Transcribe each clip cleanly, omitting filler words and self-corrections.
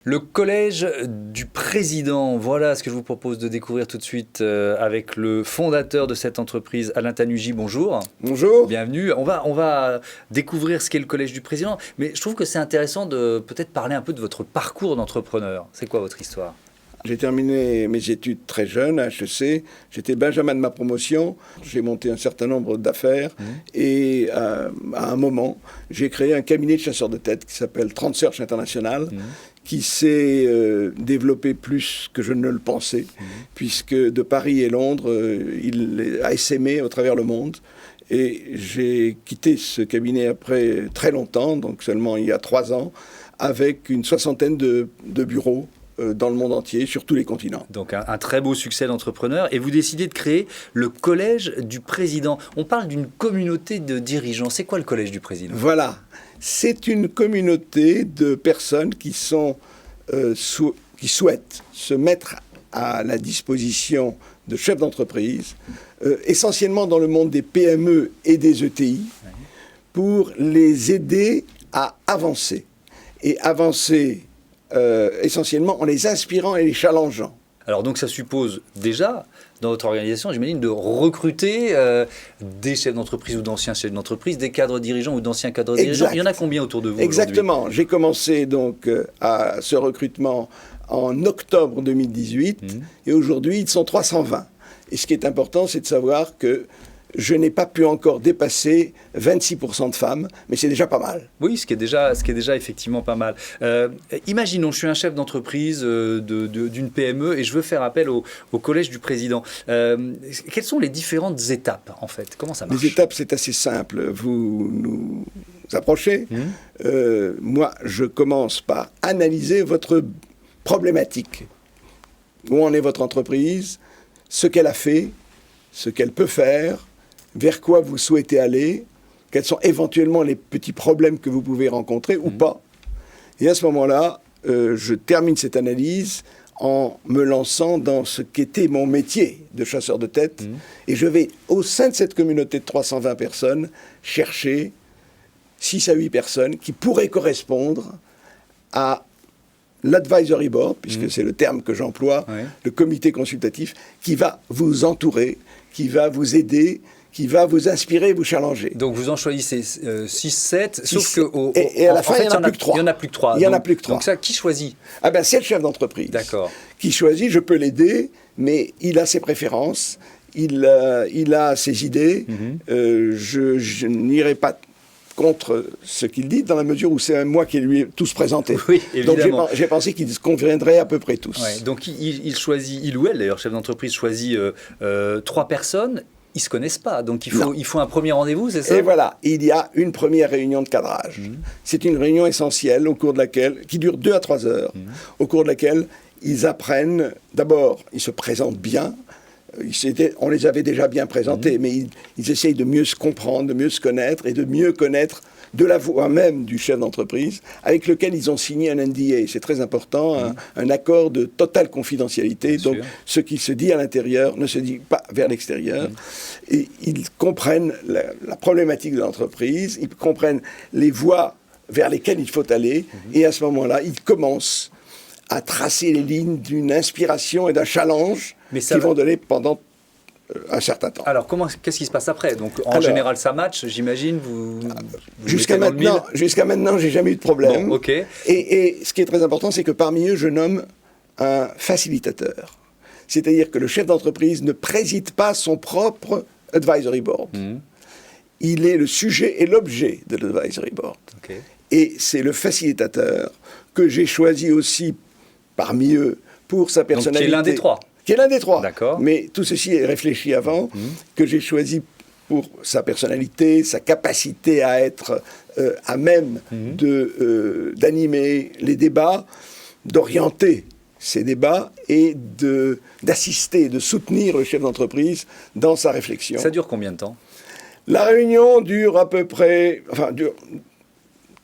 Le collège du président, voilà ce que je vous propose de découvrir tout de suite avec le fondateur de cette entreprise, Alain Tanuji. Bonjour. Bonjour. Bienvenue. On va découvrir ce qu'est le collège du président, mais je trouve que c'est intéressant de peut-être parler un peu de votre parcours d'entrepreneur. C'est quoi votre histoire ? J'ai terminé mes études très jeune à HEC. J'étais benjamin de ma promotion. J'ai monté un certain nombre d'affaires. Et à un moment, j'ai créé un cabinet de chasseurs de tête qui s'appelle 30 Search International, qui s'est développé plus que je ne le pensais, puisque de Paris et Londres, il a essaimé au travers le monde. Et j'ai quitté ce cabinet après très longtemps, donc seulement il y a 3 ans, avec une soixantaine de bureaux dans le monde entier, sur tous les continents. Donc un très beau succès d'entrepreneur. Et vous décidez de créer le collège du président. On parle d'une communauté de dirigeants. C'est quoi le collège du président ? Voilà. C'est une communauté de personnes qui souhaitent se mettre à la disposition de chefs d'entreprise, essentiellement dans le monde des PME et des ETI, pour les aider à avancer. Et avancer essentiellement en les inspirant et les challengeant. Alors donc ça suppose déjà, dans votre organisation, j'imagine, de recruter des chefs d'entreprise ou d'anciens chefs d'entreprise, des cadres dirigeants ou d'anciens cadres dirigeants. Il y en a combien autour de vous Exactement. J'ai commencé donc à ce recrutement en octobre 2018 et aujourd'hui ils sont 320. Et ce qui est important, c'est de savoir que je n'ai pas pu encore dépasser 26% de femmes, mais c'est déjà pas mal. Oui, ce qui est déjà effectivement pas mal. Imaginons, je suis un chef d'entreprise d'une PME et je veux faire appel au collège du président. Quelles sont les différentes étapes, en fait ? Comment ça marche ? Les étapes, c'est assez simple. Vous nous approchez. Moi, je commence par analyser votre problématique. Où en est votre entreprise ? Ce qu'elle a fait, ce qu'elle peut faire, vers quoi vous souhaitez aller, quels sont éventuellement les petits problèmes que vous pouvez rencontrer ou pas. Et à ce moment-là, je termine cette analyse en me lançant dans ce qu'était mon métier de chasseur de tête. Et je vais, au sein de cette communauté de 320 personnes, chercher 6 à 8 personnes qui pourraient correspondre à l'advisory board, puisque c'est le terme que j'emploie, le comité consultatif, qui va vous entourer, qui va vous aider, qui va vous inspirer, vous challenger. Donc vous en choisissez 6, 7, sauf et à la fin, il n'y en a plus que 3. Il n'y en a plus que 3. Il n'y en a plus que 3. Donc ça, qui choisit ? Ah ben, c'est le chef d'entreprise. D'accord. Qui choisit, je peux l'aider, mais il a ses préférences, il a ses idées. Je n'irai pas contre ce qu'il dit, dans la mesure où c'est moi qui lui ai tous présenté. Oui, évidemment. Donc j'ai pensé qu'ils conviendraient à peu près tous. Ouais, donc il choisit, il ou elle d'ailleurs, chef d'entreprise, choisit 3 personnes. Ils ne se connaissent pas, donc il faut un premier rendez-vous, c'est ça ? Et voilà, il y a une première réunion de cadrage. C'est une réunion essentielle qui dure 2 à 3 heures, au cours de laquelle ils apprennent, d'abord, ils se présentent bien. On les avait déjà bien présentés, mais ils essayent de mieux se comprendre, de mieux se connaître et de mieux connaître de la voix même du chef d'entreprise, avec lequel ils ont signé un NDA. C'est très important, un accord de totale confidentialité. Bien donc, sûr. Ce qui se dit à l'intérieur ne se dit pas vers l'extérieur. Et ils comprennent la problématique de l'entreprise, ils comprennent les voies vers lesquelles il faut aller, et à ce moment-là, ils commencent à tracer les lignes d'une inspiration et d'un challenge qu'ils vont donner pendant un certain temps. Alors, qu'est-ce qui se passe après ? Donc, en général, ça match, j'imagine. Jusqu'à maintenant, j'ai jamais eu de problème. Bon, okay. Et ce qui est très important, c'est que parmi eux, je nomme un facilitateur. C'est-à-dire que le chef d'entreprise ne préside pas son propre advisory board. Il est le sujet et l'objet de l'advisory board. Okay. Et c'est le facilitateur que j'ai choisi aussi parmi eux pour sa personnalité. Donc, qui est l'un des 3. Qui est l'un des 3. D'accord. Mais tout ceci est réfléchi avant, que j'ai choisi pour sa personnalité, sa capacité à être à même d'animer les débats, d'orienter ces débats et d'assister, de soutenir le chef d'entreprise dans sa réflexion. Ça dure combien de temps ? La réunion dure à peu près, dure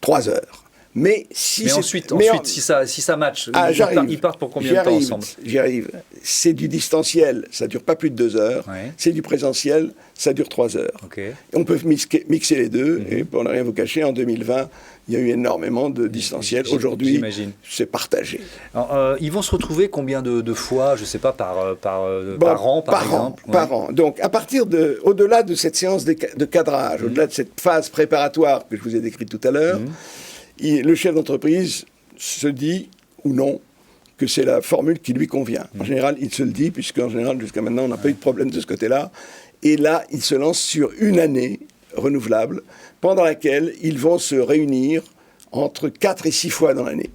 3 heures. Mais si mais c'est- ensuite, mais si ça match, Ah, j'arrive. ils partent pour combien J'y de temps arrive, ensemble? J'y arrive. C'est du distanciel, ça dure pas plus de 2 heures. Ouais. C'est du présentiel, ça dure 3 heures. Ok. Et on peut mixer les deux. Et pour ne rien vous cacher, en 2020, il y a eu énormément de distanciel. Aujourd'hui, J'imagine. c'est partagé. Alors, ils vont se retrouver combien de fois, je ne sais pas, par an, par exemple? Par an. Donc, au-delà de cette séance de cadrage, au-delà de cette phase préparatoire que je vous ai décrite tout à l'heure, le chef d'entreprise se dit, ou non, que c'est la formule qui lui convient. En général, il se le dit, puisqu'en général, jusqu'à maintenant, on n'a pas eu de problème de ce côté-là. Et là, il se lance sur une année renouvelable, pendant laquelle ils vont se réunir entre 4 et 6 fois dans l'année,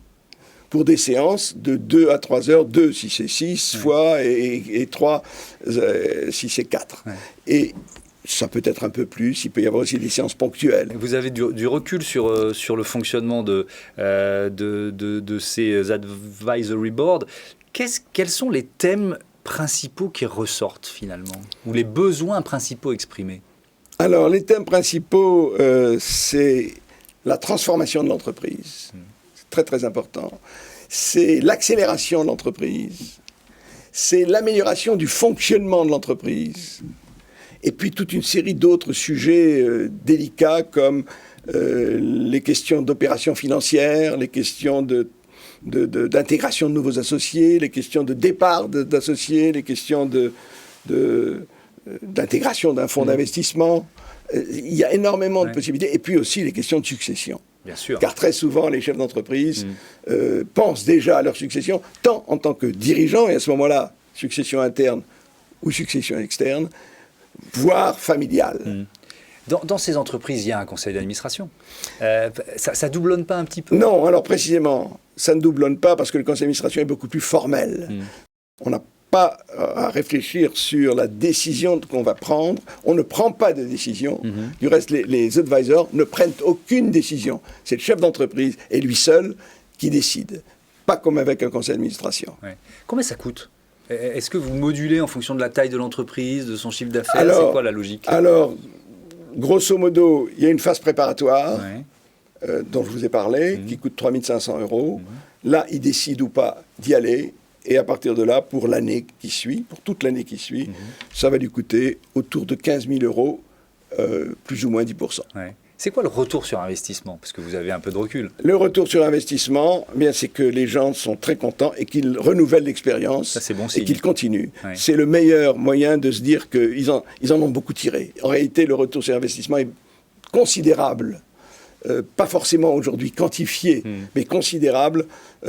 pour des séances de 2 à 3 heures, 2 si c'est 6 fois, et 3 si c'est 4. Ouais. Et ça peut être un peu plus, il peut y avoir aussi des séances ponctuelles. Vous avez du recul sur le fonctionnement de ces advisory boards. Quels sont les thèmes principaux qui ressortent finalement, ou les besoins principaux exprimés? Alors, les thèmes principaux, c'est la transformation de l'entreprise. C'est très, très important. C'est l'accélération de l'entreprise. C'est l'amélioration du fonctionnement de l'entreprise. Et puis toute une série d'autres sujets délicats comme les questions d'opérations financières, les questions d'intégration de nouveaux associés, les questions de départ d'associés, les questions d'intégration d'un fonds d'investissement. Il y a énormément de possibilités. Et puis aussi les questions de succession. Bien sûr. Car très souvent, les chefs d'entreprise pensent déjà à leur succession, tant en tant que dirigeants, et à ce moment-là, succession interne ou succession externe, voire familiale. Dans ces entreprises, il y a un conseil d'administration. Ça doublonne pas un petit peu? Non, alors précisément, ça ne doublonne pas parce que le conseil d'administration est beaucoup plus formel. On n'a pas à réfléchir sur la décision qu'on va prendre. On ne prend pas de décision. Du reste, les advisors ne prennent aucune décision. C'est le chef d'entreprise et lui seul qui décide. Pas comme avec un conseil d'administration. Ouais. Combien ça coûte? Est-ce que vous modulez en fonction de la taille de l'entreprise, de son chiffre d'affaires? C'est quoi la logique? Alors, grosso modo, il y a une phase préparatoire dont je vous ai parlé, qui coûte 3 500 €. Là, il décide ou pas d'y aller. Et à partir de là, pour l'année qui suit, pour toute l'année qui suit, ça va lui coûter autour de 15 000 €, plus ou moins 10%. Ouais. C'est quoi le retour sur investissement? Parce que vous avez un peu de recul. Le retour sur investissement, eh bien, c'est que les gens sont très contents et qu'ils renouvellent l'expérience et qu'ils continuent. Ouais. C'est le meilleur moyen de se dire qu'ils en ont beaucoup tiré. En réalité, le retour sur investissement est considérable. Pas forcément aujourd'hui quantifié, mais considérable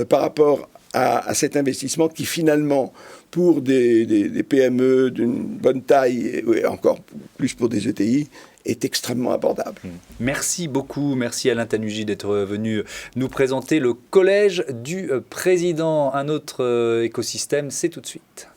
par rapport à cet investissement qui finalement, pour des PME d'une bonne taille, et encore plus pour des ETI, est extrêmement abordable. Merci beaucoup, merci Alain Tanuji d'être venu nous présenter le collège du président. Un autre écosystème, c'est tout de suite.